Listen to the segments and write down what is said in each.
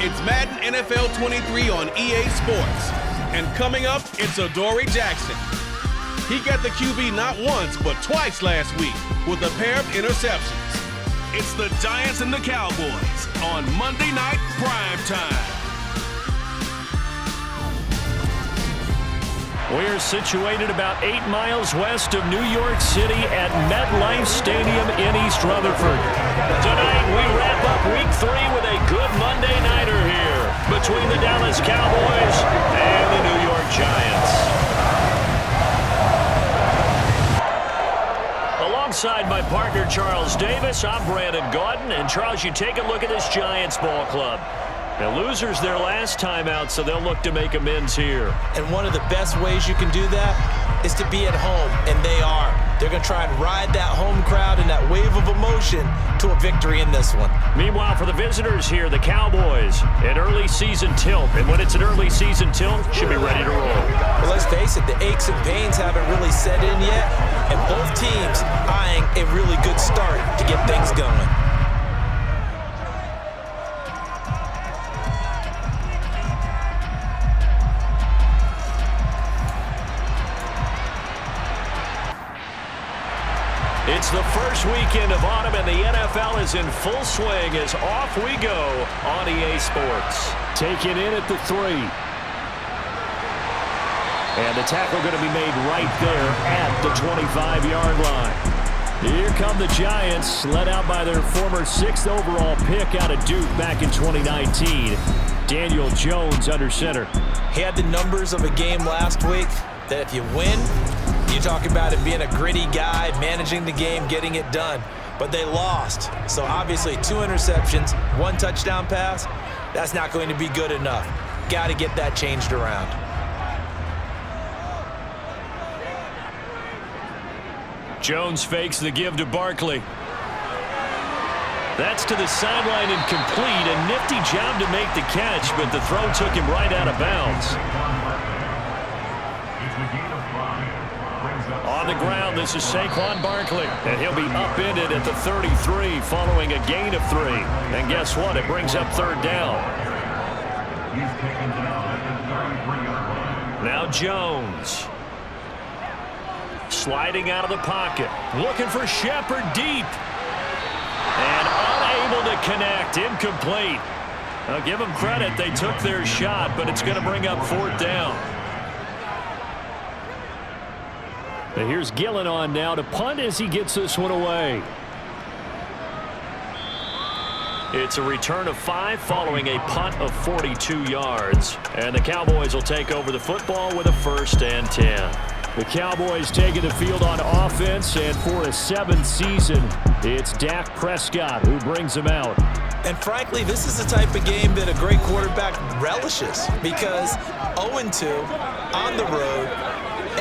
It's Madden NFL 23 on EA Sports. And coming up, it's Adoree Jackson. He got the QB not once, but twice last week with a pair of interceptions. It's the Giants and the Cowboys on Monday Night Prime Time. We're situated about 8 miles west of New York City at MetLife Stadium in East Rutherford. Tonight, we wrap up Week 3 with a good Monday nighter here between the Dallas Cowboys and the New York Giants. Alongside my partner, Charles Davis, I'm Brandon Gaudin. And, Charles, you take a look at this Giants ball club. Now, losers their last time out, so they'll look to make amends here. And one of the best ways you can do that is to be at home, and they are. They're going to try and ride that home crowd and that wave of emotion to a victory in this one. Meanwhile, for the visitors here, the Cowboys, an early season tilt. And when it's an early season tilt, should be ready to roll. Well, let's face it, the aches and pains haven't really set in yet, and both teams eyeing a really good start to get things going. It's the first weekend of autumn, and the NFL is in full swing as off we go on EA Sports. Taken in at the 3. And the tackle going to be made right there at the 25-yard line. Here come the Giants, led out by their former 6th overall pick out of Duke back in 2019. Daniel Jones under center. He had the numbers of a game last week that if you win, you talk about him being a gritty guy, managing the game, getting it done. But they lost. So obviously 2 interceptions, 1 touchdown pass, that's not going to be good enough. Got to get that changed around. Jones fakes the give to Barkley. That's to the sideline and complete. A nifty job to make the catch, but the throw took him right out of bounds. On the ground, this is Saquon Barkley, and he'll be upended at the 33 following a gain of 3. And guess what? It brings up 3rd down. Now Jones. Sliding out of the pocket. Looking for Shepard deep. And unable to connect. Incomplete. I'll give them credit. They took their shot, but it's going to bring up 4th down. But here's Gillen on now to punt as he gets this one away. It's a return of 5 following a punt of 42 yards. And the Cowboys will take over the football with a 1st and 10. The Cowboys taking the field on offense, and for a 7th season, it's Dak Prescott who brings them out. And frankly, this is the type of game that a great quarterback relishes because 0-2 on the road,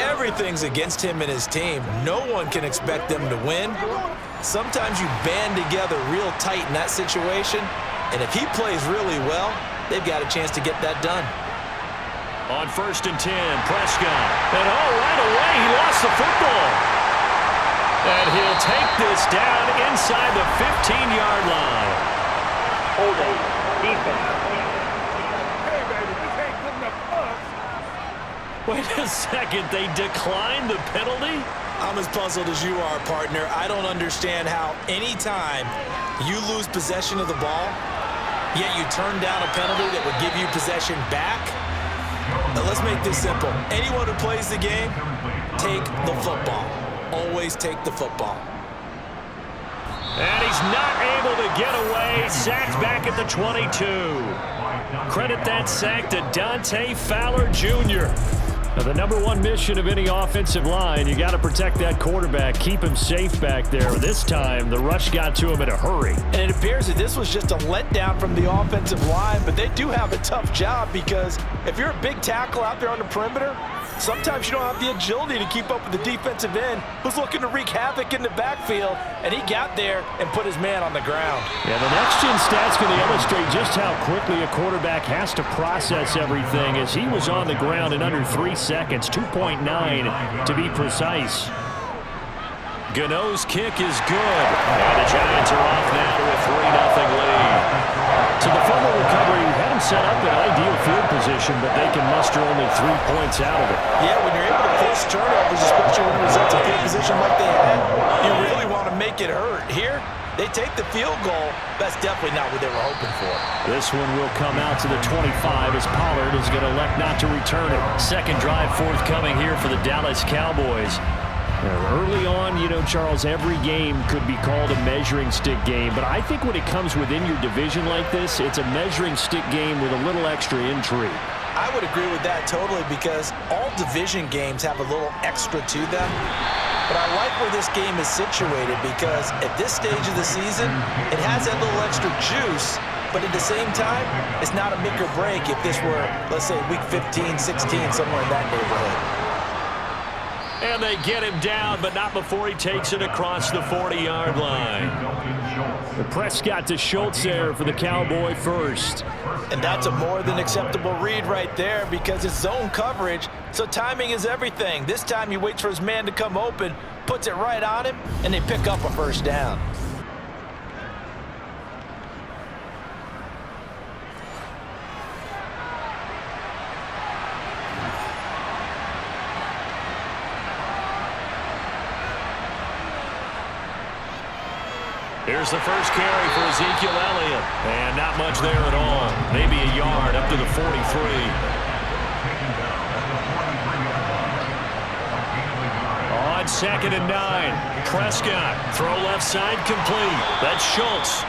everything's against him and his team. No one can expect them to win. Sometimes you band together real tight in that situation, and if he plays really well, they've got a chance to get that done. On 1st and 10, Prescott. And right away, he lost the football. And he'll take this down inside the 15-yard line. Holding. Defense. Wait a second, they declined the penalty? I'm as puzzled as you are, partner. I don't understand how any time you lose possession of the ball, yet you turn down a penalty that would give you possession back. Now let's make this simple. Anyone who plays the game, take the football. Always take the football. And he's not able to get away. Sacked back at the 22. Credit that sack to Dante Fowler Jr. Now, the #1 mission of any offensive line, you got to protect that quarterback, keep him safe back there. This time, the rush got to him in a hurry. And it appears that this was just a letdown from the offensive line, but they do have a tough job because if you're a big tackle out there on the perimeter, sometimes you don't have the agility to keep up with the defensive end who's looking to wreak havoc in the backfield, and he got there and put his man on the ground. Yeah, the next-gen stats going to illustrate just how quickly a quarterback has to process everything as he was on the ground in under 3 seconds, 2.9 to be precise. Gano's kick is good. And the Giants are off now to a 3-0 lead. So the fumble recovery had them set up in ideal field position, but they can muster only 3 points out of it. Yeah, when you're able to force turnovers, especially when it results in field position like they had, you really want to make it hurt. Here, they take the field goal. That's definitely not what they were hoping for. This one will come out to the 25 as Pollard is going to elect not to return it. Second drive forthcoming here for the Dallas Cowboys. Early on, Charles, every game could be called a measuring stick game, but I think when it comes within your division like this, it's a measuring stick game with a little extra intrigue. I would agree with that totally because all division games have a little extra to them. But I like where this game is situated because at this stage of the season, it has that little extra juice, but at the same time, it's not a make or break if this were, let's say, week 15, 16, somewhere in that neighborhood. And they get him down, but not before he takes it across the 40-yard line. The Prescott to Schultz there for the Cowboy first. And that's a more than acceptable read right there because it's zone coverage, so timing is everything. This time he waits for his man to come open, puts it right on him, and they pick up a first down. Here's the first carry for Ezekiel Elliott. And not much there at all. Maybe a yard up to the 43. On 2nd and 9. Prescott. Throw left side complete. That's Schultz.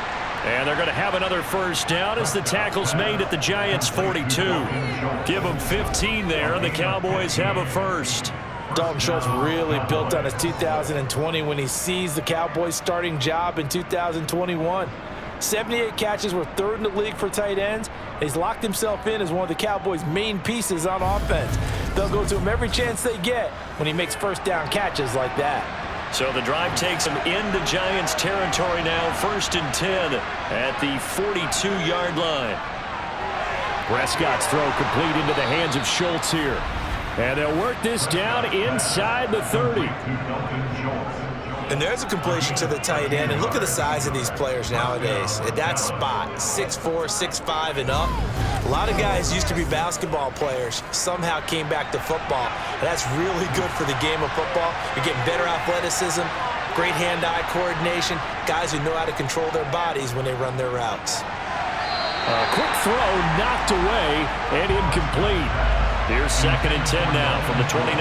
And they're going to have another first down as the tackle's made at the Giants' 42. Give them 15 there, and the Cowboys have a first. Dalton Schultz really built on his 2020 when he seized the Cowboys' starting job in 2021. 78 catches were third in the league for tight ends. He's locked himself in as one of the Cowboys' main pieces on offense. They'll go to him every chance they get when he makes first down catches like that. So the drive takes him into Giants territory now, 1st and 10 at the 42-yard line. Prescott's throw complete into the hands of Schultz here. And they'll work this down inside the 30. And there's a completion to the tight end. And look at the size of these players nowadays. At that spot, 6'4", 6'5", and up. A lot of guys used to be basketball players, somehow came back to football. And that's really good for the game of football. You're getting better athleticism, great hand-eye coordination, guys who know how to control their bodies when they run their routes. A quick throw knocked away and incomplete. Here's 2nd and 10 now from the 29.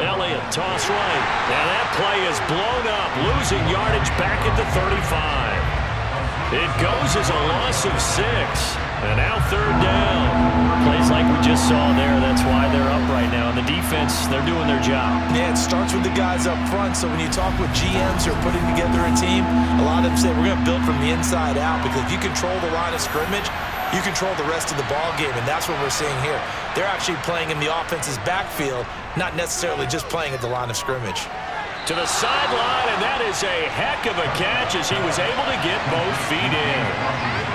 Elliott, toss right. And that play is blown up, losing yardage back at the 35. It goes as a loss of 6. And now 3rd down. Plays like we just saw there. That's why they're up right now. And the defense, they're doing their job. Yeah, it starts with the guys up front. So when you talk with GMs who are putting together a team, a lot of them say we're going to build from the inside out because if you control the line of scrimmage, you control the rest of the ball game, and that's what we're seeing here. They're actually playing in the offense's backfield, not necessarily just playing at the line of scrimmage. To the sideline, and that is a heck of a catch as he was able to get both feet in.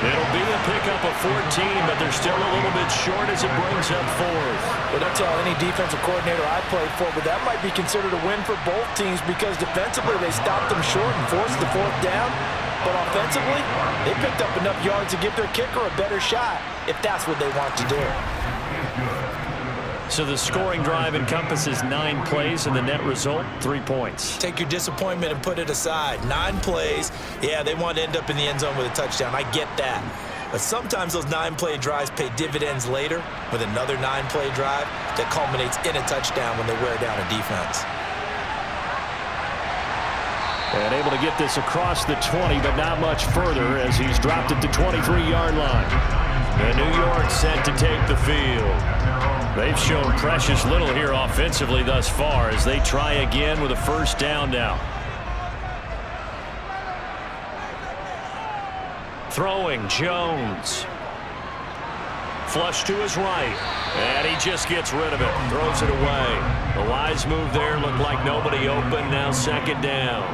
It'll be a pickup of 14, but they're still a little bit short as it brings up 4th. Well, don't tell any defensive coordinator I played for, but that might be considered a win for both teams because defensively they stopped them short and forced the 4th down. But offensively, they picked up enough yards to give their kicker a better shot if that's what they want to do. So the scoring drive encompasses 9 plays, and the net result, 3 points. Take your disappointment and put it aside. 9 plays. Yeah, they want to end up in the end zone with a touchdown. I get that. But sometimes those 9-play drives pay dividends later with another 9-play drive that culminates in a touchdown when they wear down a defense. And able to get this across the 20, but not much further as he's dropped at the 23-yard line. And New York set to take the field. They've shown precious little here offensively thus far as they try again with a first down now. Throwing, Jones. Flush to his right. And he just gets rid of it. Throws it away. The wise move there looked like nobody open. Now 2nd down.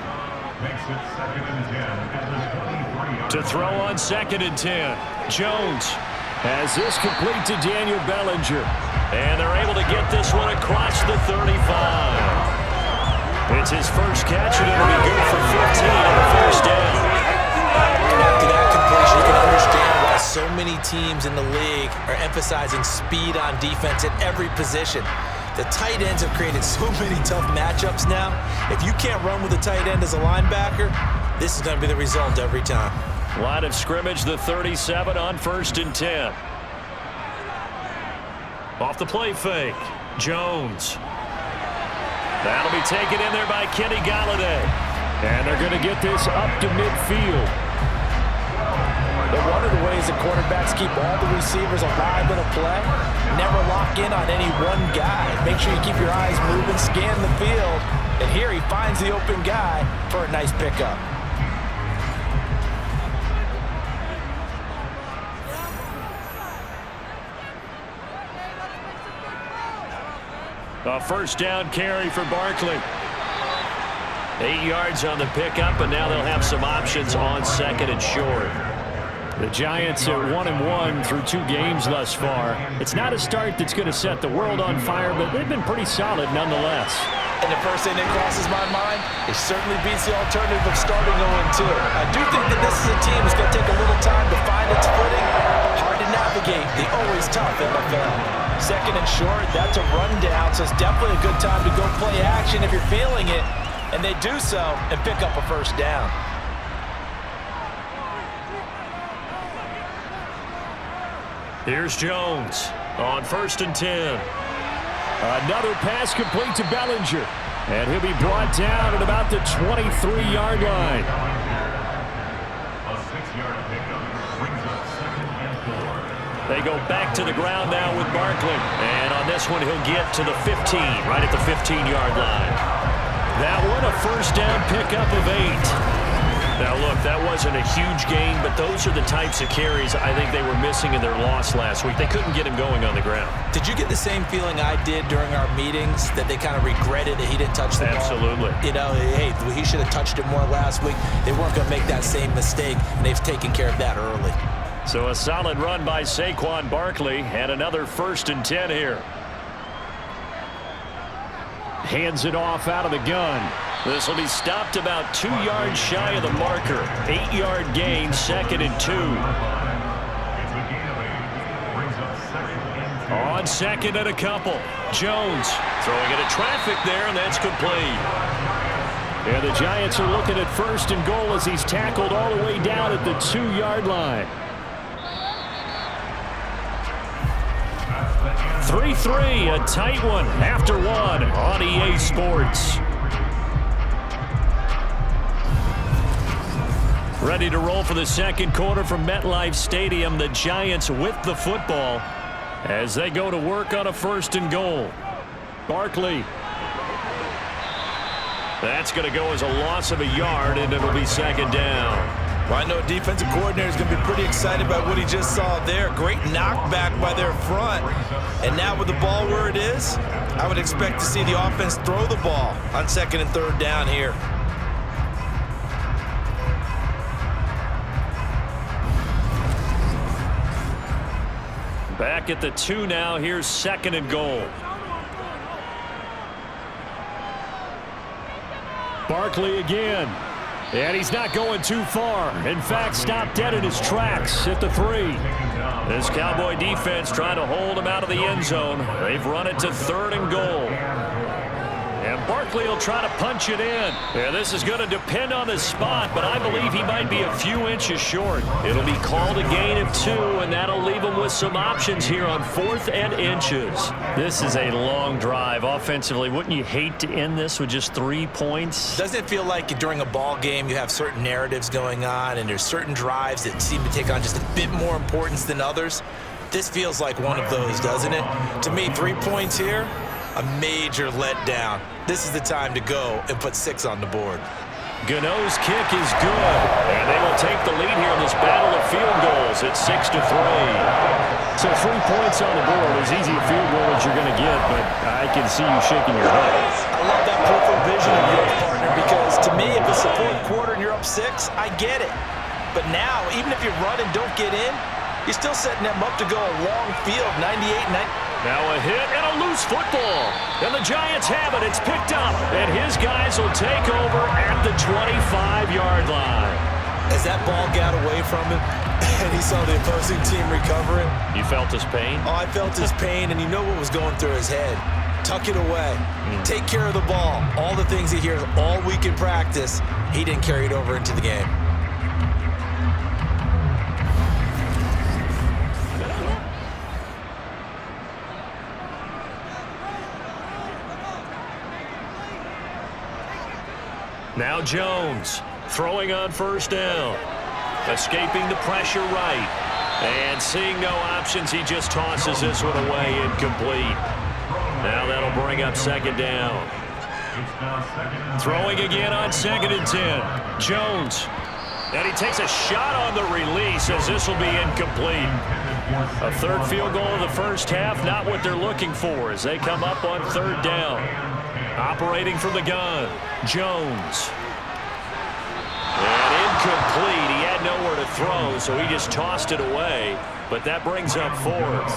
To throw on 2nd and 10. Jones has this complete to Daniel Bellinger. And they're able to get this one across the 35. It's his first catch, and it'll be good for 15 on the first down. And after that completion, you can understand why so many teams in the league are emphasizing speed on defense at every position. The tight ends have created so many tough matchups now. If you can't run with a tight end as a linebacker, this is going to be the result every time. Line of scrimmage, the 37 on 1st and 10. Off the play fake, Jones. That'll be taken in there by Kenny Galladay. And they're going to get this up to midfield. But one of the ways that quarterbacks keep all the receivers alive in a play, never lock in on any one guy. Make sure you keep your eyes moving, scan the field. And here he finds the open guy for a nice pickup. A first down carry for Barkley. 8 yards on the pickup, and now they'll have some options on 2nd and short. The Giants are 1-1 through 2 games thus far. It's not a start that's going to set the world on fire, but they've been pretty solid nonetheless. And the first thing that crosses my mind, it certainly beats the alternative of starting 0-2. I do think that this is a team that's going to take a little time to find its footing. Hard to navigate the always tough NFL. 2nd and short, that's a rundown, so it's definitely a good time to go play action if you're feeling it. And they do so and pick up a first down. Here's Jones on 1st and 10. Another pass complete to Bellinger. And he'll be brought down at about the 23-yard line. A 6-yard pickup brings up 2nd and 4. They go back to the ground now with Barkley. And on this one, he'll get to the 15, right at the 15-yard line. That one, a first down pickup of 8. Now, look, that wasn't a huge gain, but those are the types of carries I think they were missing in their loss last week. They couldn't get him going on the ground. Did you get the same feeling I did during our meetings, that they kind of regretted that he didn't touch the ball? Absolutely. You know, hey, he should have touched it more last week. They weren't going to make that same mistake, and they've taken care of that early. So a solid run by Saquon Barkley, and another 1st and 10 here. Hands it off out of the gun. This will be stopped about 2 yards shy of the marker. 8-yard gain, 2nd and 2. On 2nd and a couple. Jones throwing it at traffic there, and that's complete. And the Giants are looking at 1st and goal as he's tackled all the way down at the 2-yard line. 3-3, a tight one after one on EA Sports. Ready to roll for the 2nd quarter from MetLife Stadium. The Giants with the football as they go to work on a 1st and goal. Barkley. That's going to go as a loss of a yard, and it'll be 2nd down. Well, I know a defensive coordinator is going to be pretty excited about what he just saw there. Great knockback by their front. And now with the ball where it is, I would expect to see the offense throw the ball on 2nd and 3rd down here. Back at the 2 now. Here's 2nd and goal. Barkley again. And he's not going too far. In fact, stopped dead in his tracks at the 3. This Cowboy defense trying to hold him out of the end zone. They've run it to 3rd and goal. And Barkley will try to punch it in. Yeah, this is going to depend on the spot, but I believe he might be a few inches short. It'll be called a gain of 2, and that'll leave him with some options here on 4th and inches. This is a long drive offensively. Wouldn't you hate to end this with just 3 points? Doesn't it feel like during a ball game you have certain narratives going on, and there's certain drives that seem to take on just a bit more importance than others? This feels like one of those, doesn't it? To me, 3 points here, a major letdown. This is the time to go and put 6 on the board. Gano's kick is good, and they will take the lead here in this battle of field goals at 6-3. So 3 points on the board, as easy a field goal as you're going to get, but I can see you shaking your head. I love that peripheral vision of yours, partner, because to me, if it's the 4th quarter and you're up 6, I get it. But now, even if you run and don't get in, you're still setting them up to go a long field, 98, Now a hit and a loose football. And the Giants have it. It's picked up. And his guys will take over at the 25-yard line. As that ball got away from him and he saw the opposing team recover it. You felt his pain? Oh, I felt his pain, and you know what was going through his head. Tuck it away. Take care of the ball. All the things he hears all week in practice, he didn't carry it over into the game. Now Jones throwing on first down. Escaping the pressure right. And seeing no options, he just tosses this one away, incomplete. Now that'll bring up second down. Throwing again on 2nd and 10. Jones. And he takes a shot on the release as this will be incomplete. A third field goal in the first half, not what they're looking for as they come up on 3rd down. Operating from the gun, Jones. And incomplete. He had nowhere to throw, so he just tossed it away. But that brings up 4th.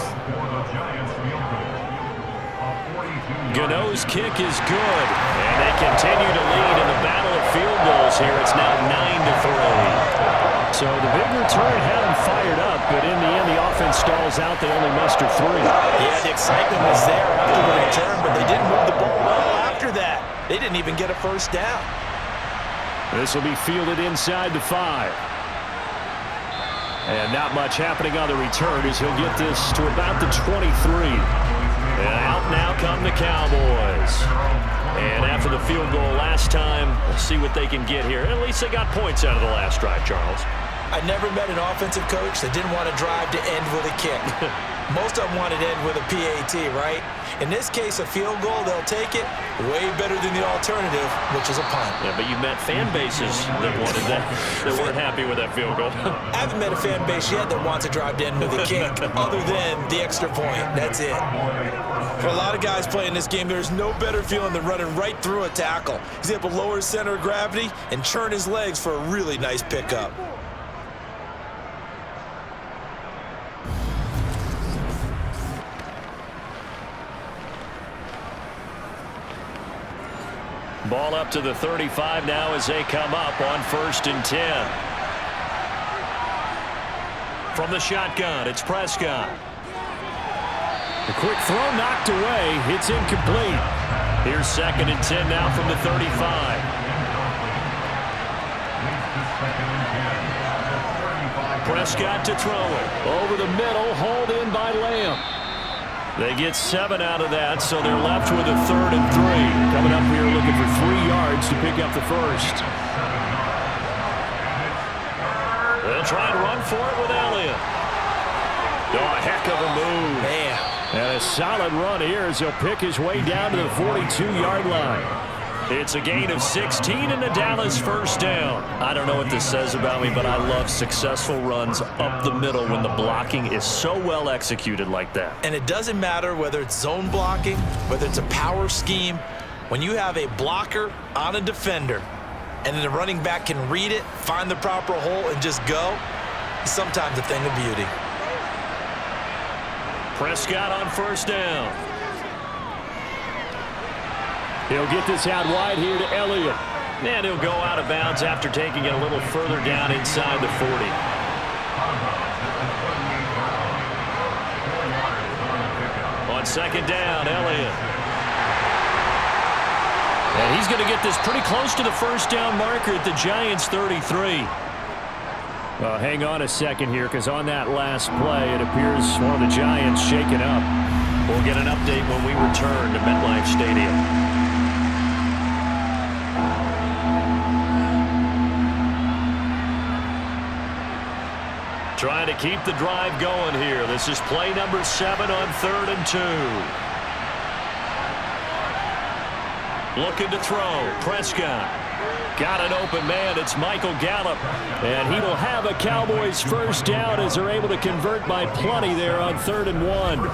Gano's kick is good. And they continue to lead in the battle of field goals here. It's now 9-3. So the big return had them fired up, but in the end, the offense stalls out. They only muster 3. Yeah, the excitement was there after the return, but they didn't move the ball well after that. They didn't even get a first down. This will be fielded inside the 5. And not much happening on the return as he'll get this to about the 23. And out now come the Cowboys. And after the field goal last time, we'll see what they can get here. At least they got points out of the last drive, Charles. I never met an offensive coach that didn't want to drive to end with a kick. Most of them wanted to end with a PAT, right? In this case, a field goal, they'll take it. Way better than the alternative, which is a punt. Yeah, but you met fan bases that wanted that, that weren't happy with that field goal. I haven't met a fan base yet that wants to drive to end with a kick, other than the extra point. That's it. For a lot of guys playing this game, there's no better feeling than running right through a tackle. He's able to lower his center of gravity and churn his legs for a really nice pickup. Ball up to the 35 now as they come up on 1st and 10. From the shotgun, it's Prescott. A quick throw knocked away. It's incomplete. Here's 2nd and 10 now from the 35. Prescott to throw it. Over the middle, hauled in by Lamb. They get 7 out of that, so they're left with a 3rd and 3. Coming up here looking for 3 yards to pick up the first. They'll try and run for it with Elliott. Oh, a heck of a move. Man. And a solid run here as he'll pick his way down to the 42-yard line. It's a gain of 16 and a Dallas first down. I don't know what this says about me, but I love successful runs up the middle when the blocking is so well executed like that. And it doesn't matter whether it's zone blocking, whether it's a power scheme. When you have a blocker on a defender and then the running back can read it, find the proper hole, and just go, it's sometimes a thing of beauty. Prescott on first down. He'll get this out wide here to Elliott. And he'll go out of bounds after taking it a little further down inside the 40. On 2nd down, Elliott. And he's going to get this pretty close to the first down marker at the Giants' 33. Well, hang on a second here, because on that last play, it appears one of the Giants shaken up. We'll get an update when we return to MetLife Stadium. Trying to keep the drive going here. This is play number 7 on 3rd and 2. Looking to throw. Prescott. Got an open man. It's Michael Gallup. And he will have a Cowboys first down as they're able to convert by plenty there on 3rd and 1.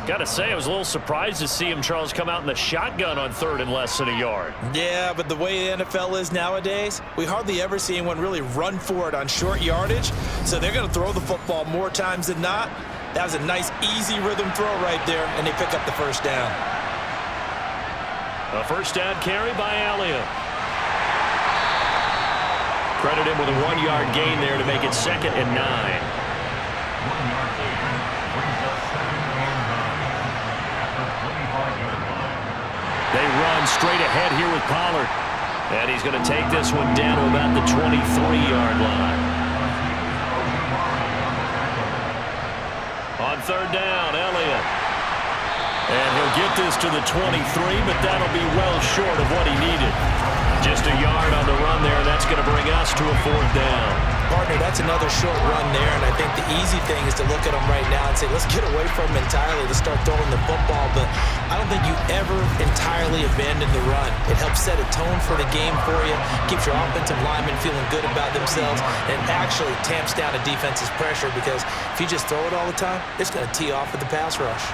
Got to say, I was a little surprised to see him, Charles, come out in the shotgun on 3rd and less than a yard. Yeah, but the way the NFL is nowadays, we hardly ever see anyone really run for it on short yardage. So they're going to throw the football more times than not. That was a nice, easy rhythm throw right there, and they pick up the first down. A first down carry by Elliott. Credit him with a 1-yard gain there to make it 2nd and 9. 1-yard gain brings up 2nd and 9 at the 25-yard line. They run straight ahead here with Pollard. And he's going to take this one down to about the 23-yard line. On 3rd down, Elliott. And he'll get this to the 23, but that'll be well short of what he needed. Just a yard on the run there. That's going to bring us to a 4th down. Partner, that's another short run there, and I think the easy thing is to look at him right now and say, let's get away from him entirely. Let's start throwing the football, but I don't think you ever entirely abandon the run. It helps set a tone for the game for you, keeps your offensive linemen feeling good about themselves, and actually tamps down a defense's pressure because if you just throw it all the time, it's going to tee off with the pass rush.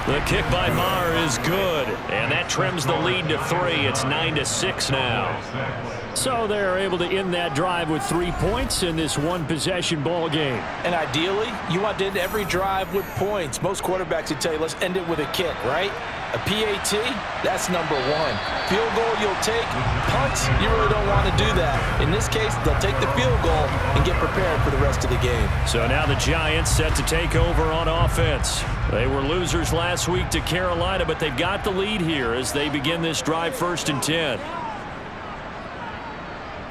The kick by Maher is good, and that trims the lead to 3. It's 9-6 now. So they're able to end that drive with 3 points in this one-possession ball game. And ideally, you want to end every drive with points. Most quarterbacks would tell you, let's end it with a kick, right? A PAT, that's number 1. Field goal you'll take. Punts, you really don't want to do that. In this case, they'll take the field goal and get prepared for the rest of the game. So now the Giants set to take over on offense. They were losers last week to Carolina, but they've got the lead here as they begin this drive 1st and 10.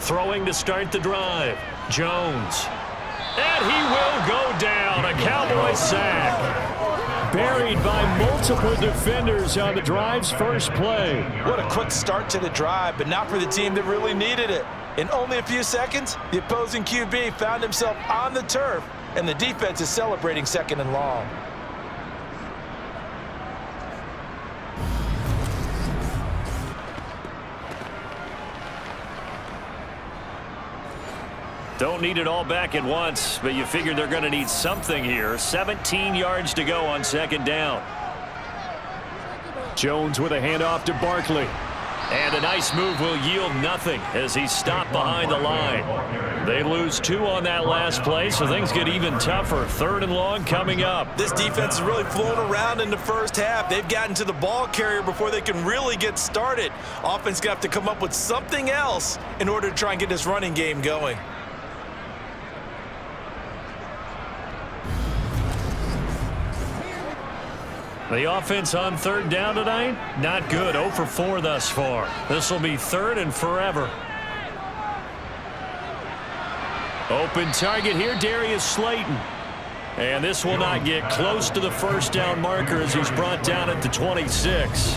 Throwing to start the drive. Jones. And he will go down. A Cowboy sack. Buried by multiple defenders on the drive's first play. What a quick start to the drive, but not for the team that really needed it. In only a few seconds, the opposing QB found himself on the turf, and the defense is celebrating 2nd and long. Don't need it all back at once, but you figure they're going to need something here. 17 yards to go on 2nd down. Jones with a handoff to Barkley. And a nice move will yield nothing as he's stopped behind the line. They lose 2 on that last play, so things get even tougher. 3rd and long coming up. This defense is really flown around in the first half. They've gotten to the ball carrier before they can really get started. Offense got to come up with something else in order to try and get this running game going. The offense on 3rd down tonight, not good. 0 for 4 thus far. This will be 3rd and forever. Open target here, Darius Slayton. And this will not get close to the first down marker as he's brought down at the 26.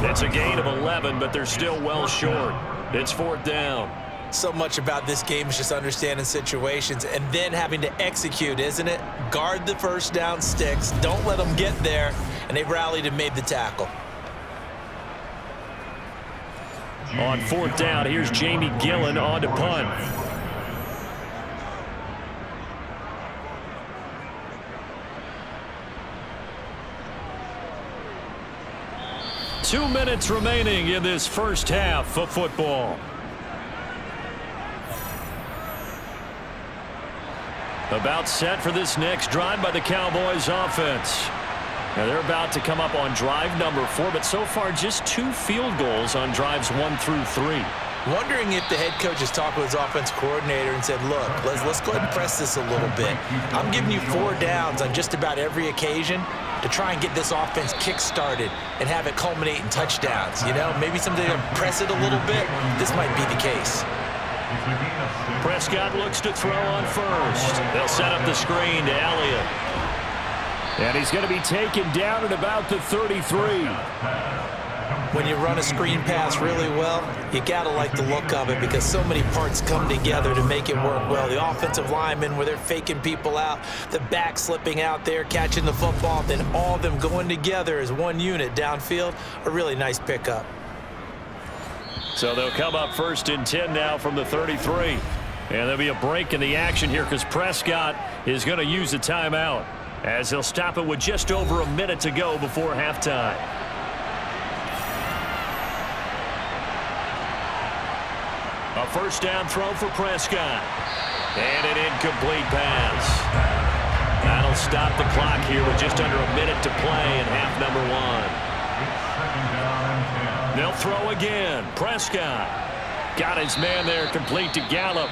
It's a gain of 11, but they're still well short. It's 4th down. So much about this game is just understanding situations and then having to execute, isn't it? Guard the first down sticks. Don't let them get there. And they rallied and made the tackle. On 4th down, here's Jamie Gillen on to punt. Two minutes remaining in this first half of football. About set for this next drive by the Cowboys offense. Now they're about to come up on drive number 4, but so far just 2 field goals on drives 1 through 3. Wondering if the head coach has talked with his offense coordinator and said, look, let's go ahead and press this a little bit. I'm giving you 4 downs on just about every occasion to try and get this offense kick-started and have it culminate in touchdowns. You know, maybe someday to press it a little bit. This might be the case. Prescott looks to throw on first. They'll set up the screen to Elliott. And he's going to be taken down at about the 33. When you run a screen pass really well, you got to like the look of it because so many parts come together to make it work well. The offensive linemen, where they're faking people out, the back slipping out there, catching the football, then all of them going together as one unit downfield, a really nice pickup. So they'll come up 1st and 10 now from the 33. And there'll be a break in the action here because Prescott is going to use a timeout as he'll stop it with just over a minute to go before halftime. A first down throw for Prescott. And an incomplete pass. That'll stop the clock here with just under a minute to play in half number 1. They'll throw again. Prescott got his man there complete to Gallup.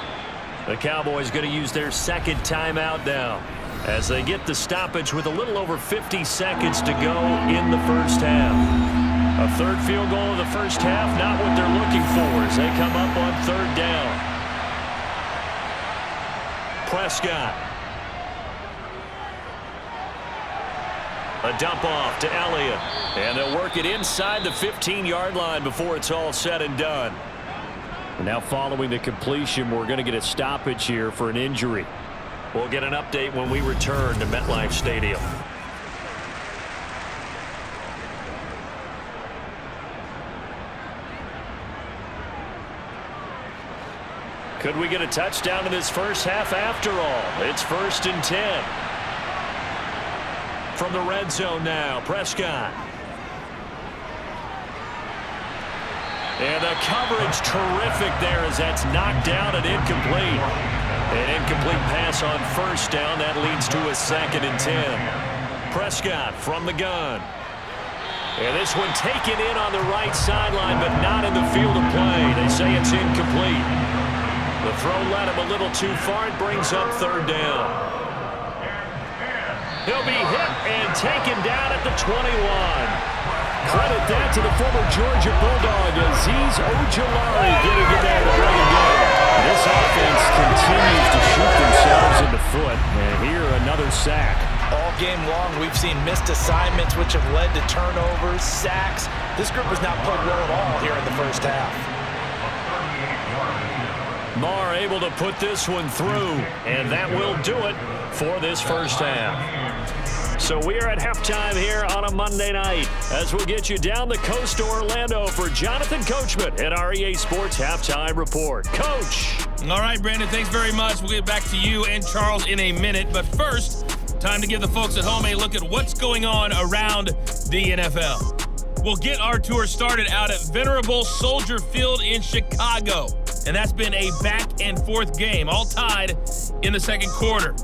The Cowboys going to use their second timeout now as they get the stoppage with a little over 50 seconds to go in the first half. A third field goal in the first half, not what they're looking for as they come up on third down. Prescott. A dump off to Elliott. And they'll work it inside the 15-yard line before it's all said and done. And now following the completion, we're going to get a stoppage here for an injury. We'll get an update when we return to MetLife Stadium. Could we get a touchdown in this first half after all? It's 1st and 10. From the red zone now, Prescott. And the coverage terrific there as that's knocked down and incomplete. An incomplete pass on first down. That leads to a 2nd and 10. Prescott from the gun. And this one taken in on the right sideline, but not in the field of play. They say it's incomplete. The throw led him a little too far. It brings up third down. He'll be hit and taken down at the 21. Credit that to the former Georgia Bulldog, Azeez Ojulari, getting it there to bring it down. This offense continues to shoot themselves in the foot, and here another sack. All game long, we've seen missed assignments, which have led to turnovers, sacks. This group has not played well at all here in the first half. Marr able to put this one through, and that will do it for this first half. So we are at halftime here on a Monday night as we'll get you down the coast to Orlando for Jonathan Coachman at our EA Sports Halftime Report. Coach. All right, Brandon, thanks very much. We'll get back to you and Charles in a minute. But first, time to give the folks at home a look at what's going on around the NFL. We'll get our tour started out at Venerable Soldier Field in Chicago. And that's been a back-and-forth game, all tied in the second quarter.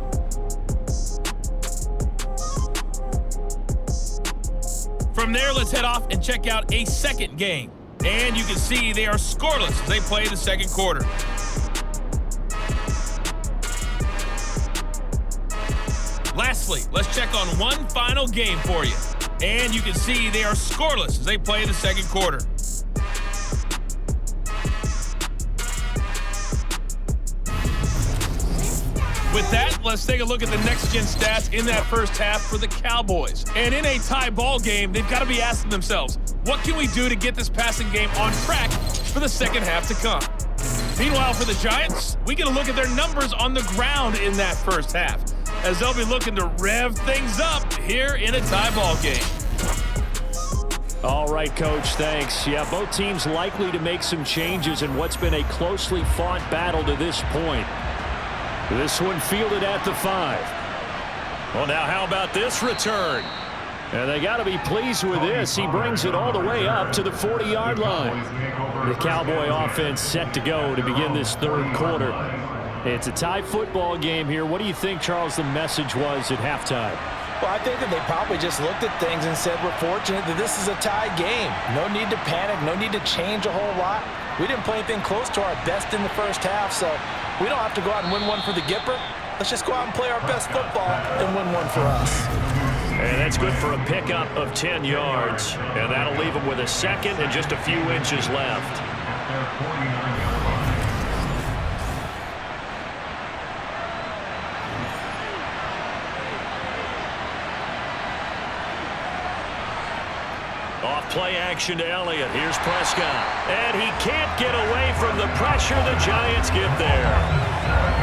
From there, let's head off and check out a second game. And you can see they are scoreless as they play the second quarter. Lastly, let's check on one final game for you. And you can see they are scoreless as they play the second quarter. With that, let's take a look at the next-gen stats in that first half for the Cowboys. And in a tie ball game, they've got to be asking themselves, what can we do to get this passing game on track for the second half to come? Meanwhile, for the Giants, we get a look at their numbers on the ground in that first half, as they'll be looking to rev things up here in a tie ball game. All right, Coach, thanks. Yeah, both teams likely to make some changes in what's been a closely fought battle to this point. This one fielded at the 5. Well, now how about this return? And they got to be pleased with this. He brings it all the way up to the 40-yard line. The Cowboy offense set to go to begin this third quarter. It's a tie football game here. What do you think, Charles, the message was at halftime? Well, I think that they probably just looked at things and said, we're fortunate that this is a tie game. No need to panic, no need to change a whole lot. We didn't play anything close to our best in the first half, so we don't have to go out and win one for the Gipper. Let's just go out and play our best football and win one for us. And that's good for a pickup of 10 yards. And that'll leave them with a second and just a few inches left. Off play action to Elliott. Here's Prescott. And he can't get away from the pressure. The Giants get there.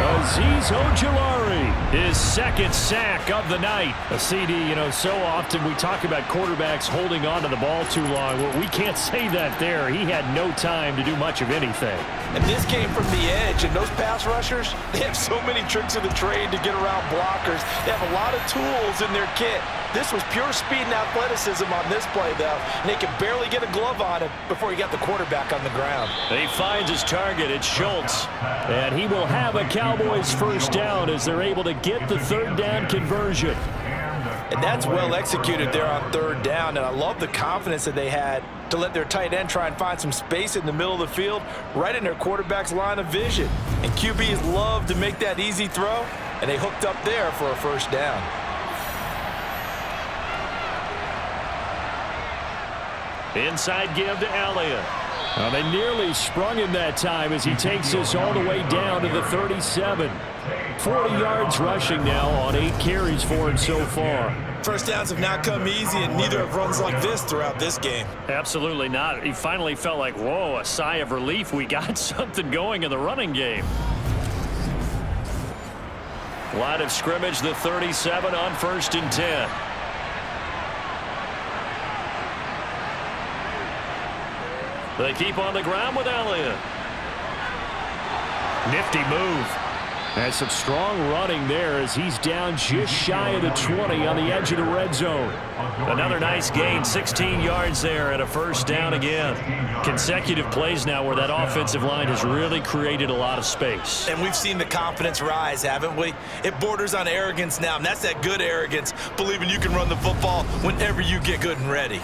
Azeez Ojulari, his second sack of the night. A CD, you know, so often we talk about quarterbacks holding on to the ball too long. Well, we can't say that there. He had no time to do much of anything. And this came from the edge, and those pass rushers, they have so many tricks of the trade to get around blockers. They have a lot of tools in their kit. This was pure speed and athleticism on this play, though, and they could barely get a glove on it before he got the quarterback on the ground. He finds his target. It's Schultz. And he will have a Cowboys first down as they're able to get the third down conversion. And that's well executed there on third down, and I love the confidence that they had to let their tight end try and find some space in the middle of the field, right in their quarterback's line of vision. And QBs love to make that easy throw, and they hooked up there for a first down. Inside give to Elliott. Well, they nearly sprung him that time as he takes us all the way down to the 37. 40 yards rushing now on 8 carries for him so far. First downs have not come easy, and neither have runs like this throughout this game. Absolutely not. He finally felt like, whoa, a sigh of relief. We got something going in the running game. Line of scrimmage, the 37 on 1st and 10. They keep on the ground with Elliott. Nifty move. Has some strong running there as he's down just shy of the 20 on the edge of the red zone. Another nice gain, 16 yards there and a first down again. Consecutive plays now where that offensive line has really created a lot of space. And we've seen the confidence rise, haven't we? It borders on arrogance now, and that's that good arrogance, believing you can run the football whenever you get good and ready.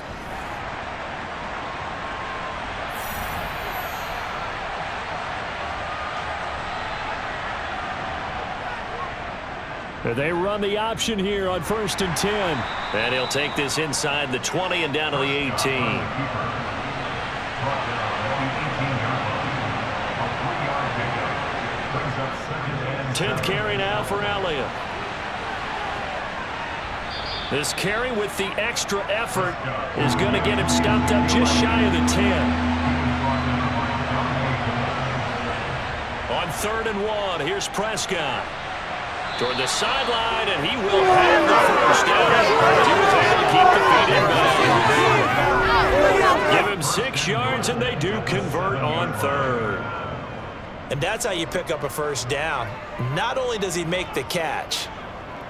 They run the option here on 1st and 10. And he'll take this inside the 20 and down to the 18. 10th carry now for Elliott. This carry with the extra effort is going to get him stopped up just shy of the 10. On 3rd and 1, here's Prescott. Toward the sideline, and he will have the first down. He was able to keep the feet in bounds. Give him 6 yards, and they do convert on 3rd. And that's how you pick up a first down. Not only does he make the catch,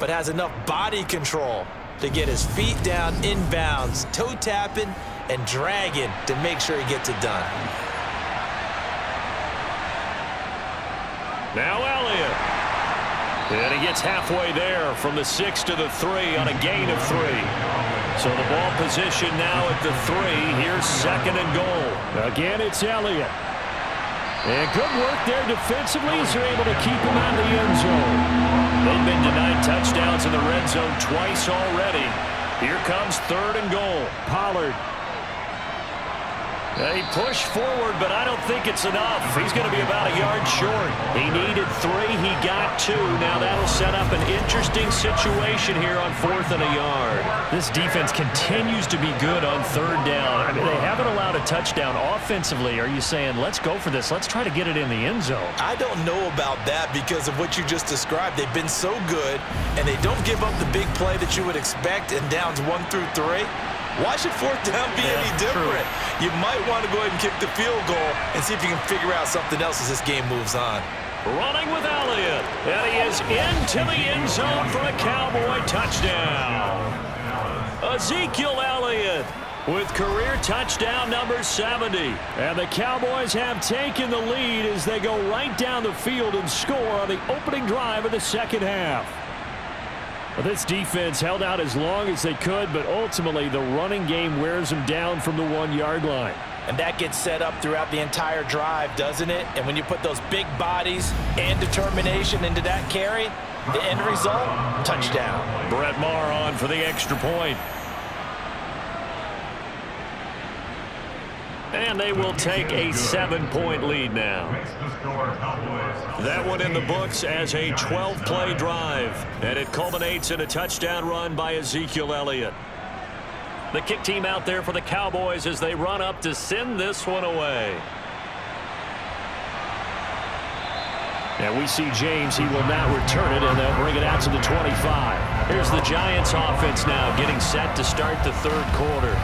but has enough body control to get his feet down in bounds, toe tapping and dragging to make sure he gets it done. Now Elliott. And he gets halfway there from the 6 to the 3 on a gain of 3. So the ball position now at the 3. Here's 2nd and goal. Again, it's Elliott. And good work there defensively as they're able to keep him out of the end zone. They've been denied touchdowns in the red zone twice already. Here comes 3rd and goal. Pollard. He pushed forward, but I don't think it's enough. He's going to be about a yard short. He needed 3. He got 2. Now that'll set up an interesting situation here on 4th and a yard. This defense continues to be good on 3rd down. I mean, they haven't allowed a touchdown offensively. Are you saying, let's go for this? Let's try to get it in the end zone. I don't know about that because of what you just described. They've been so good, and they don't give up the big play that you would expect in downs 1 through 3. Why should 4th down be any different? True. You might want to go ahead and kick the field goal and see if you can figure out something else as this game moves on. Running with Elliott, and he is into the end zone for a Cowboy touchdown. Ezekiel Elliott with career touchdown number 70. And the Cowboys have taken the lead as they go right down the field and score on the opening drive of the second half. This defense held out as long as they could, but ultimately the running game wears them down from the 1-yard line. And that gets set up throughout the entire drive, doesn't it? And when you put those big bodies and determination into that carry, the end result, touchdown. Brett Maher on for the extra point. And they will take a 7-point lead now. That one in the books as a 12-play drive. And it culminates in a touchdown run by Ezekiel Elliott. The kick team out there for the Cowboys as they run up to send this one away. And we see James. He will not return it, and they'll bring it out to the 25. Here's the Giants offense now getting set to start the 3rd quarter.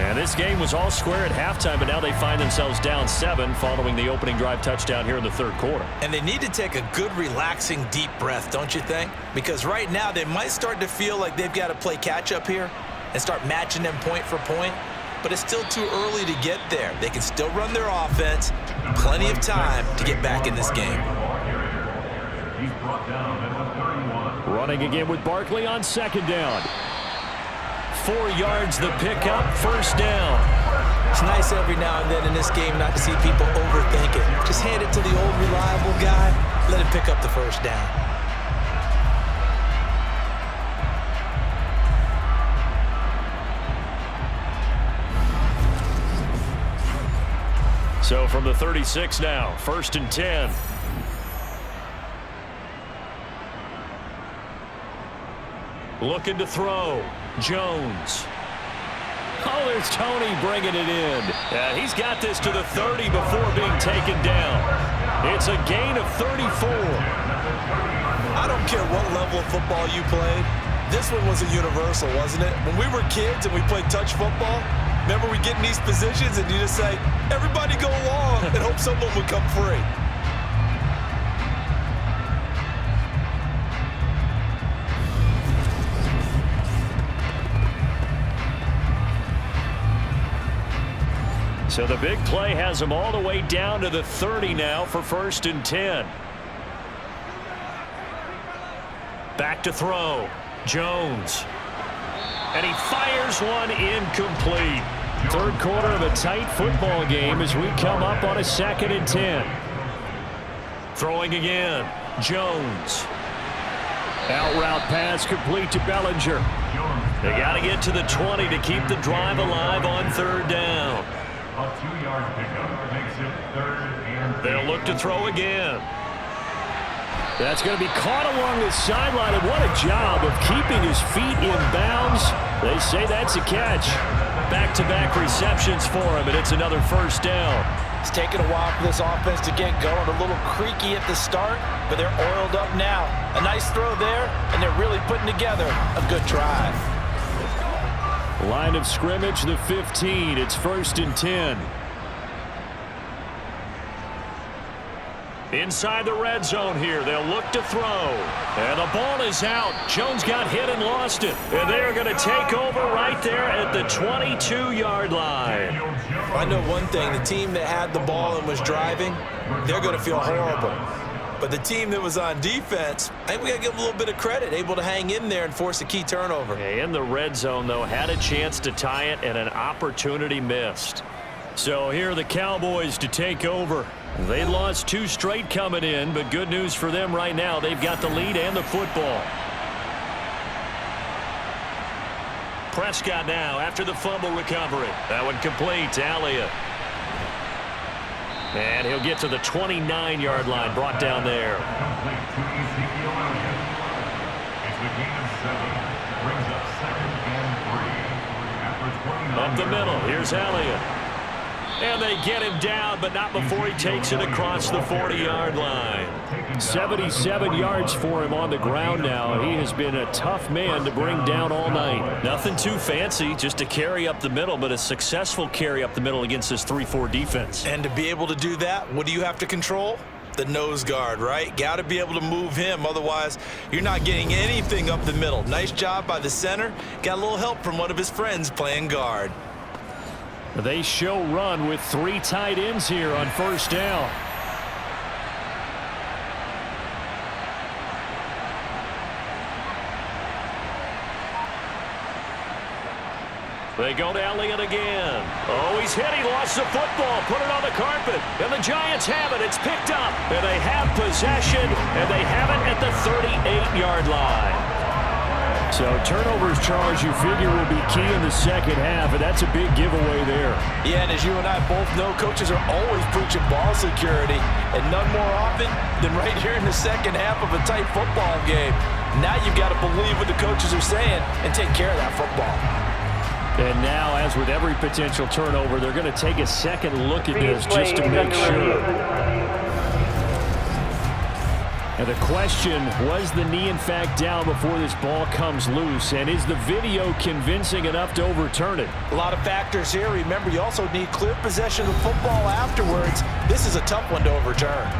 And this game was all square at halftime, but now they find themselves down 7 following the opening drive touchdown here in the third quarter. And they need to take a good, relaxing, deep breath, don't you think? Because right now they might start to feel like they've got to play catch-up here and start matching them point for point. But it's still too early to get there. They can still run their offense. Plenty of time to get back in this game. He's brought down at the 31. Running again with Barkley on second down. 4 yards the pickup, first down. It's nice every now and then in this game not to see people overthink it. Just hand it to the old reliable guy. Let him pick up the first down. So from the 36 now, 1st and 10. Looking to throw. Jones. Oh, there's Tony bringing it in. He's got this to the 30 before being taken down. It's a gain of 34. I don't care what level of football you played. This one was a universal, wasn't it? When we were kids and we played touch football, remember we get in these positions and you just say, everybody go along and hope someone would come free. So the big play has them all the way down to the 30 now for 1st and 10. Back to throw. Jones. And he fires one incomplete. Third quarter of a tight football game as we come up on a 2nd and 10. Throwing again. Jones. Out route pass complete to Bellinger. They got to get to the 20 to keep the drive alive on 3rd down. A 2-yard pickup makes it 3rd and 8. They'll look to throw again. That's going to be caught along the sideline, and what a job of keeping his feet in bounds. They say that's a catch. Back-to-back receptions for him, and it's another first down. It's taken a while for this offense to get going. A little creaky at the start, but they're oiled up now. A nice throw there, and they're really putting together a good drive. Line of scrimmage, the 15. It's 1st and 10. Inside the red zone here. They'll look to throw. And the ball is out. Jones got hit and lost it. And they are going to take over right there at the 22-yard line. I know one thing. The team that had the ball and was driving, they're going to feel horrible. But the team that was on defense, I think we got to give them a little bit of credit, able to hang in there and force a key turnover. In the red zone, though, had a chance to tie it and an opportunity missed. So here are the Cowboys to take over. They lost 2 straight coming in, but good news for them right now. They've got the lead and the football. Prescott now after the fumble recovery. That one complete to Elliott. And he'll get to the 29-yard line, brought down there. Complete to Ezekiel Elliott. It's a gain of 7. Brings up 2nd and 3. After 29 Up the middle, here's Elliott. And they get him down, but not before he takes it across the 40-yard line. 77 yards for him on the ground now. He has been a tough man to bring down all night. Nothing too fancy, just a carry up the middle, but a successful carry up the middle against this 3-4 defense. And to be able to do that, what do you have to control? The nose guard, right? Got to be able to move him. Otherwise, you're not getting anything up the middle. Nice job by the center. Got a little help from one of his friends playing guard. They show run with 3 tight ends here on 1st down. They go to Elliott again. Oh, he's hit. He lost the football. Put it on the carpet. And the Giants have it. It's picked up. And they have possession. And they have it at the 38-yard line. So turnovers charge, you figure, will be key in the second half, and that's a big giveaway there. Yeah, and as you and I both know, coaches are always preaching ball security, and none more often than right here in the second half of a tight football game. Now you've got to believe what the coaches are saying and take care of that football. And now, as with every potential turnover, they're going to take a second look at this just to make sure. And the question, was the knee in fact down before this ball comes loose? And is the video convincing enough to overturn it? A lot of factors here. Remember, you also need clear possession of the football afterwards. This is a tough one to overturn.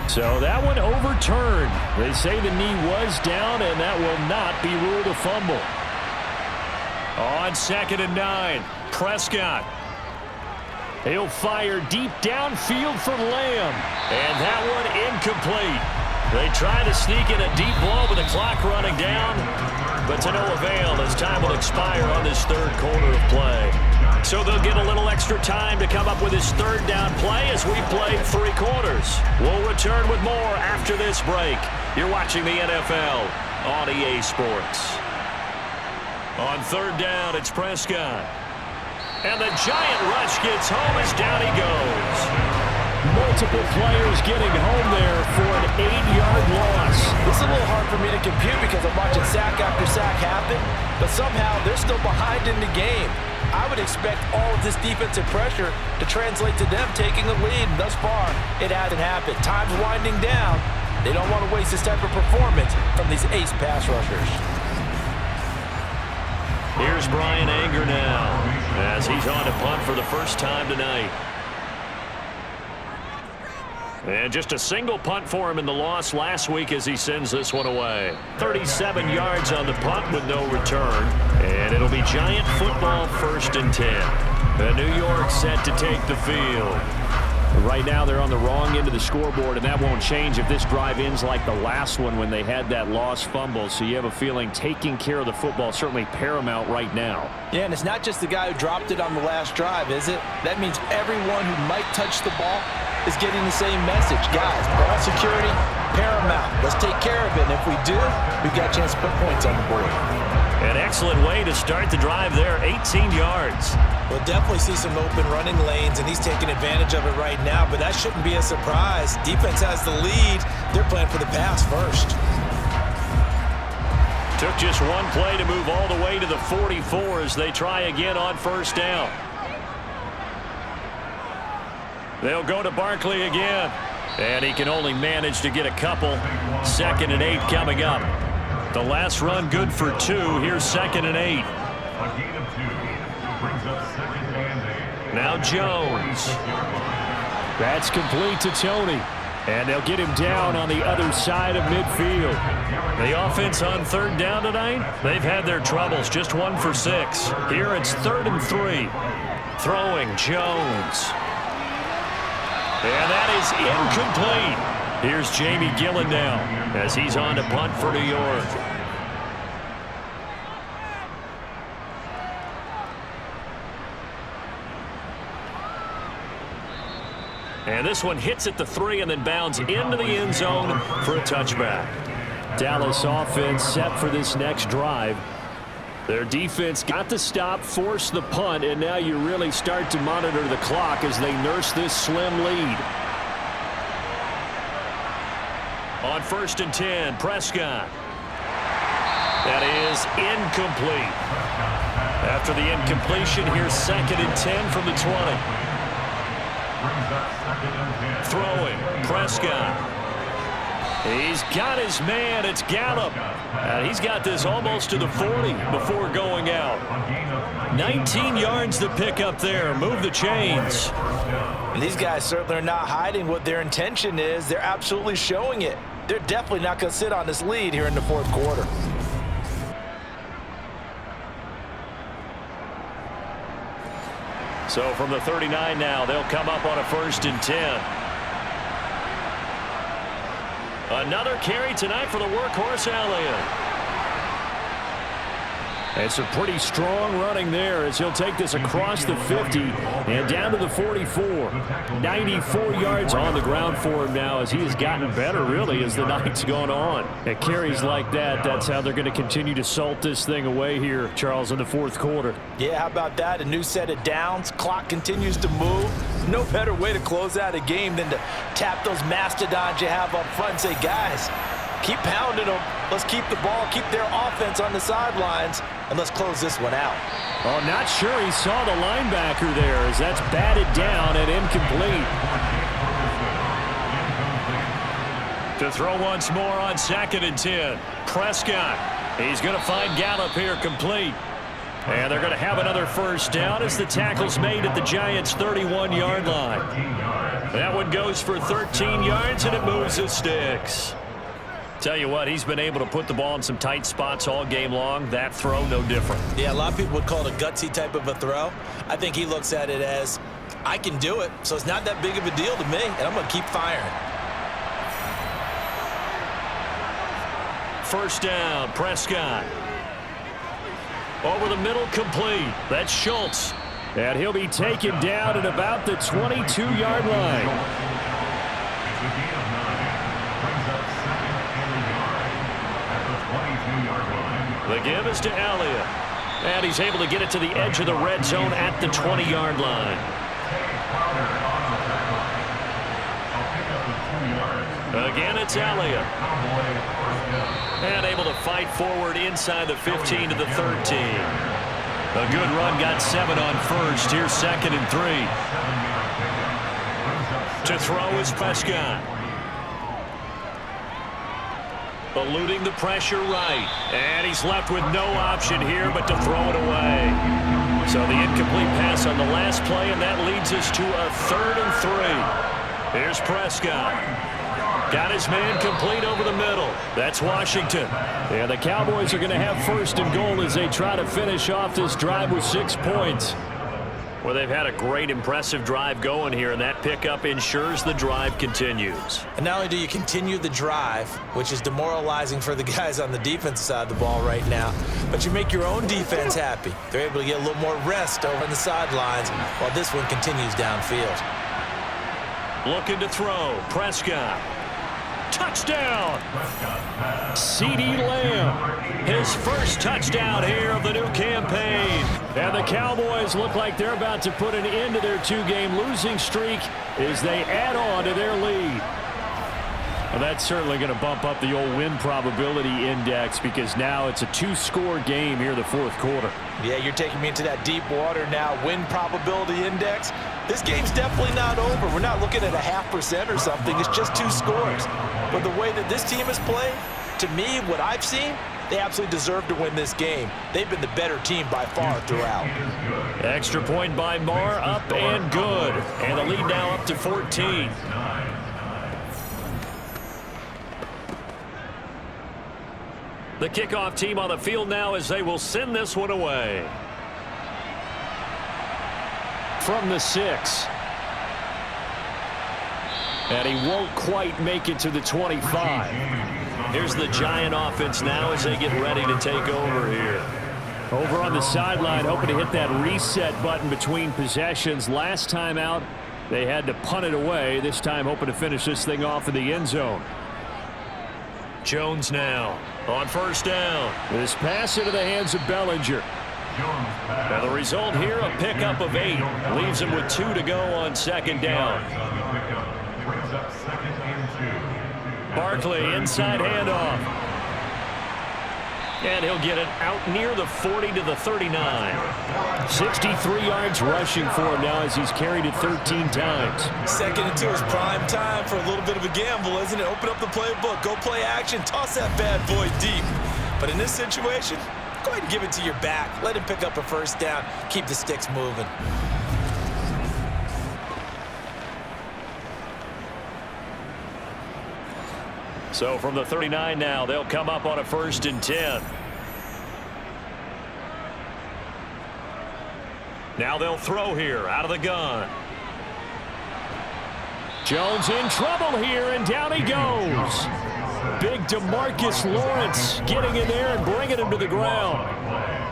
So that one overturned. They say the knee was down, and that will not be ruled a fumble. On 2nd and 9, Prescott. He'll fire deep downfield for Lamb. And that one incomplete. They try to sneak in a deep ball with the clock running down, but to no avail as time will expire on this third quarter of play. So they'll get a little extra time to come up with his third down play as we play 3 quarters. We'll return with more after this break. You're watching the NFL on EA Sports. On 3rd down, it's Prescott. And the giant rush gets home as down he goes. Multiple players getting home there for an 8-yard loss. This is a little hard for me to compute because I'm watching sack after sack happen, but somehow they're still behind in the game. I would expect all of this defensive pressure to translate to them taking the lead, and thus far, it hasn't happened. Time's winding down. They don't want to waste this type of performance from these ace pass rushers. Here's Brian Anger now as he's on to punt for the first time tonight. And just a single punt for him in the loss last week as he sends this one away. 37 yards on the punt with no return. And it'll be Giant football 1st and 10. And New York set to take the field. Right now they're on the wrong end of the scoreboard, and that won't change if this drive ends like the last one when they had that lost fumble. So you have a feeling taking care of the football is certainly paramount right now. Yeah, and it's not just the guy who dropped it on the last drive, is it? That means everyone who might touch the ball is getting the same message. Guys, ball security, paramount. Let's take care of it. And if we do, we've got a chance to put points on the board. An excellent way to start the drive there, 18 yards. We'll definitely see some open running lanes, and he's taking advantage of it right now, but that shouldn't be a surprise. Defense has the lead. They're playing for the pass first. Took just one play to move all the way to the 44 as they try again on 1st down. They'll go to Barkley again, and he can only manage to get a couple. 2nd and 8 coming up. The last run good for 2. Here's 2nd and 8. A gain of 2 brings up 2nd and 8. Now Jones. That's complete to Tony. And they'll get him down on the other side of midfield. The offense on 3rd down tonight, they've had their troubles. Just 1 for 6. Here it's 3rd and 3. Throwing Jones. And that is incomplete. Here's Jamie Gillen now as he's on to punt for New York. And this one hits at the 3 and then bounds into the end zone for a touchback. Dallas offense set for this next drive. Their defense got the stop, forced the punt, and now you really start to monitor the clock as they nurse this slim lead. On 1st and 10, Prescott. That is incomplete. After the incompletion, here's 2nd and 10 from the 20. Throwing, Prescott. He's got his man. It's Gallup. And he's got this almost to the 40 before going out. 19 yards to pick up there. Move the chains. And these guys certainly are not hiding what their intention is. They're absolutely showing it. They're definitely not going to sit on this lead here in the 4th quarter. So from the 39 now, they'll come up on a 1st and 10. Another carry tonight for the workhorse Elliott. It's a pretty strong running there as he'll take this across the 50 and down to the 44. 94 yards on the ground for him now as he has gotten better, really, as the night's gone on. At carries like that, that's how they're going to continue to salt this thing away here, Charles, in the 4th quarter. Yeah, how about that? A new set of downs. Clock continues to move. No better way to close out a game than to tap those mastodons you have up front and say, guys, Keep pounding them. Let's keep the ball, keep their offense on the sidelines, and let's close this one out. Oh, not sure he saw the linebacker there as that's batted down and incomplete. To throw once more on 2nd and 10. Prescott. He's going to find Gallup here complete. And they're going to have another first down as the tackle's made at the Giants' 31-yard line. That one goes for 13 yards, and it moves the sticks. Tell you what, he's been able to put the ball in some tight spots all game long. That throw, no different. Yeah, a lot of people would call it a gutsy type of a throw. I think he looks at it as, I can do it, so it's not that big of a deal to me, and I'm going to keep firing. First down, Prescott. Over the middle, complete. That's Schultz. And he'll be taken down at about the 22-yard line. The give is to Elliott. And he's able to get it to the edge of the red zone at the 20-yard line. Again, it's Elliott. And able to fight forward inside the 15 to the 13. A good run, got 7 on first. Here's 2nd and 3. To throw is Prescott. Eluding the pressure right. And he's left with no option here but to throw it away. So the incomplete pass on the last play, and that leads us to a 3rd and 3. Here's Prescott. Got his man complete over the middle. That's Washington. And the Cowboys are going to have 1st and goal as they try to finish off this drive with 6 points. Well, they've had a great, impressive drive going here, and that pickup ensures the drive continues. And not only do you continue the drive, which is demoralizing for the guys on the defensive side of the ball right now, but you make your own defense happy. They're able to get a little more rest over on the sidelines while this one continues downfield. Looking to throw. Prescott. Touchdown! CeeDee Lamb, his first touchdown here of the new campaign. And the Cowboys look like they're about to put an end to their 2-game losing streak as they add on to their lead. Well, that's certainly going to bump up the old win probability index because now it's a 2-score game here in the 4th quarter. Yeah, you're taking me into that deep water now. Win probability index. This game's definitely not over. We're not looking at a 0.5% or something. It's just 2 scores. But the way that this team has played, to me, what I've seen, they absolutely deserve to win this game. They've been the better team by far throughout. Extra point by Marr, up and good. And the lead now up to 14. The kickoff team on the field now as they will send this one away. From the 6. And he won't quite make it to the 25. Here's the Giant offense now as they get ready to take over here. Over on the sideline, hoping to hit that reset button between possessions. Last time out, they had to punt it away. This time, hoping to finish this thing off in the end zone. Jones now on first down. This pass into the hands of Bellinger. And the result here, a pickup of 8. Leaves him with 2 to go on 2nd down. Barkley, inside handoff. And he'll get it out near the 40 to the 39. 63 yards rushing for him now as he's carried it 13 times. 2nd and 2 is prime time for a little bit of a gamble, isn't it? Open up the playbook, go play action, toss that bad boy deep. But in this situation, go ahead and give it to your back. Let him pick up a first down. Keep the sticks moving. So from the 39 now, they'll come up on a 1st and 10. Now they'll throw here out of the gun. Jones in trouble here, and down he goes. Big DeMarcus Lawrence getting in there and bringing him to the ground.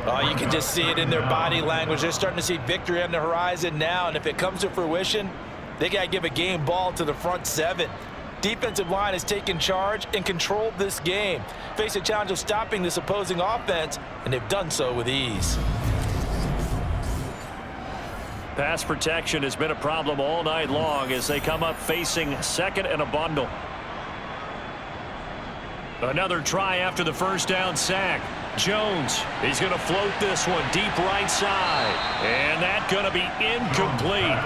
Oh, you can just see it in their body language. They're starting to see victory on the horizon now, and if it comes to fruition, they got to give a game ball to the front 7. Defensive line has taken charge and controlled this game. Face a challenge of stopping this opposing offense, and they've done so with ease. Pass protection has been a problem all night long as they come up facing 2nd and a bundle. Another try after the first down sack. Jones, he's going to float this one deep right side. And that's going to be incomplete.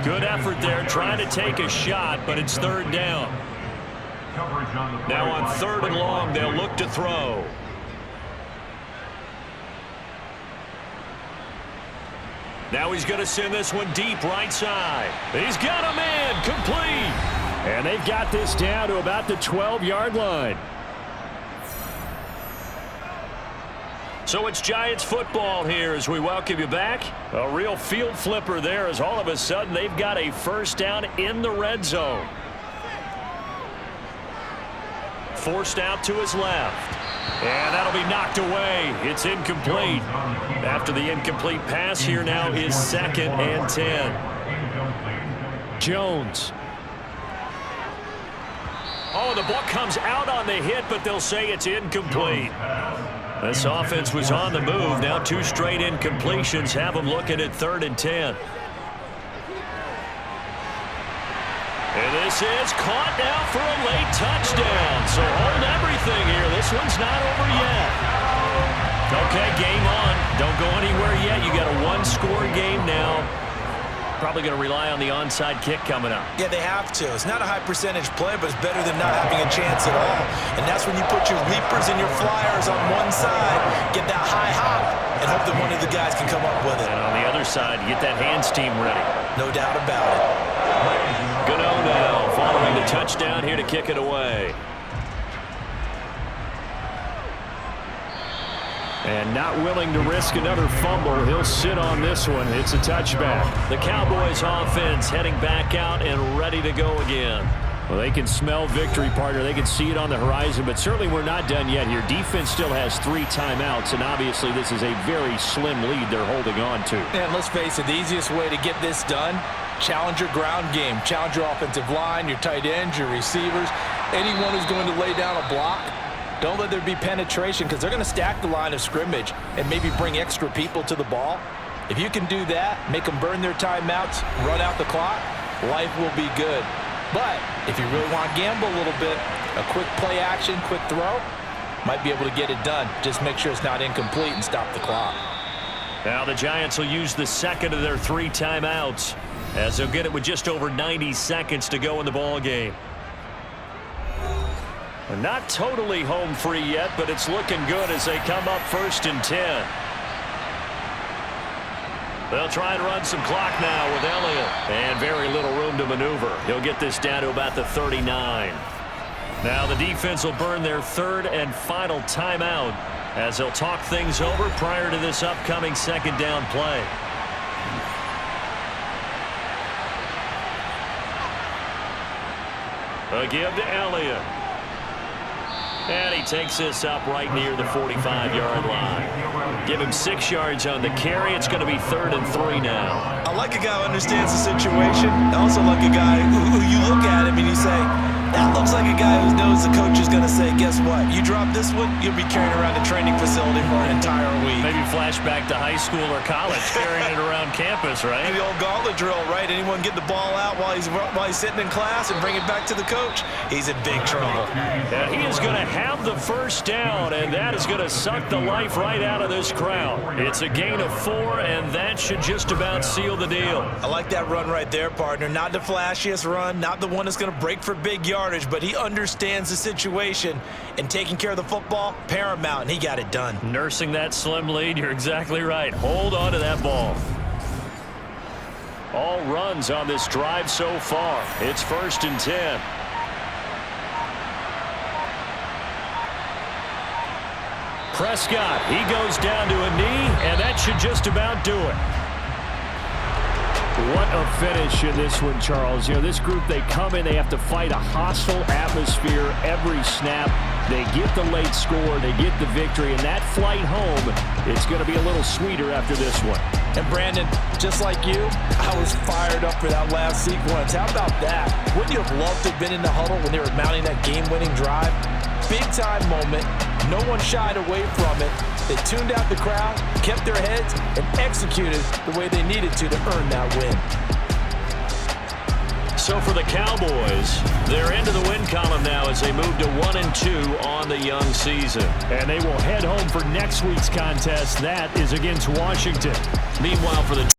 Good effort there trying to take a shot, but it's third down. Now on third and long, they'll look to throw. Now he's going to send this one deep right side. He's got a man complete. And they've got this down to about the 12-yard line. So it's Giants football here as we welcome you back. A real field flipper there as all of a sudden they've got a first down in the red zone. Forced out to his left. And that'll be knocked away. It's incomplete. After the incomplete pass, here now is 2nd and 10. Jones. Oh, the ball comes out on the hit, but they'll say it's incomplete. This offense was on the move. Now 2 straight incompletions have them looking at 3rd and 10. And this is caught now for a late touchdown. So hold everything here. This one's not over yet. Okay, game on. Don't go anywhere yet. You got a 1-score game now. Probably going to rely on the onside kick coming up. Yeah, they have to. It's not a high percentage play, but it's better than not having a chance at all. And that's when you put your leapers and your flyers on one side, get that high hop, and hope that one of the guys can come up with it. And on the other side, you get that hands team ready. No doubt about it. Gano now following the touchdown here to kick it away. And not willing to risk another fumble. He'll sit on this one. It's a touchback. The Cowboys offense heading back out and ready to go again. Well, they can smell victory, partner. They can see it on the horizon, but certainly we're not done yet here. Defense still has 3 timeouts, and obviously this is a very slim lead they're holding on to. And let's face it, the easiest way to get this done, challenge your ground game. Challenge your offensive line, your tight ends, your receivers, anyone who's going to lay down a block. Don't let there be penetration because they're going to stack the line of scrimmage and maybe bring extra people to the ball. If you can do that, make them burn their timeouts, run out the clock, life will be good. But if you really want to gamble a little bit, a quick play action, quick throw, might be able to get it done. Just make sure it's not incomplete and stop the clock. Now the Giants will use the second of their 3 timeouts as they'll get it with just over 90 seconds to go in the ball game. Not totally home free yet, but it's looking good as they come up 1st and 10. They'll try and run some clock now with Elliott. And very little room to maneuver. He'll get this down to about the 39. Now the defense will burn their 3rd and final timeout as they'll talk things over prior to this upcoming 2nd down play. A give to Elliott. And he takes this up right near the 45-yard line. Give him 6 yards on the carry. It's going to be 3rd and 3 now. I like a guy who understands the situation. I also like a guy who you look at him and you say, that looks like a guy who knows the coach is going to say, guess what? You drop this one, you'll be carrying around the training facility for an entire week. Maybe flashback to high school or college, carrying it around campus, right? The old gauntlet drill, right? Anyone get the ball out while he's sitting in class and bring it back to the coach? He's in big trouble. Yeah, he is going to have the first down, and that is going to suck the life right out of this crowd. It's a gain of 4, and that should just about seal the deal. I like that run right there, partner. Not the flashiest run, not the one that's going to break for big yardage, but he understands the situation, and taking care of the football, paramount, and he got it done. Nursing that slim lead, you're exactly right. Hold on to that ball. All runs on this drive so far. It's 1st and 10. Prescott, he goes down to a knee, and that should just about do it. What a finish in this one, Charles. You know, this group, they come in, they have to fight a hostile atmosphere every snap. They get the late score, they get the victory, and that flight home, it's going to be a little sweeter after this one. And Brandon, just like you, I was fired up for that last sequence. How about that? Wouldn't you have loved to have been in the huddle when they were mounting that game-winning drive? Big-time moment. No one shied away from it. They tuned out the crowd, kept their heads, and executed the way they needed to earn that win. So for the Cowboys, they're into the win column now as they move to 1-2 on the young season. And they will head home for next week's contest. That is against Washington. Meanwhile, for the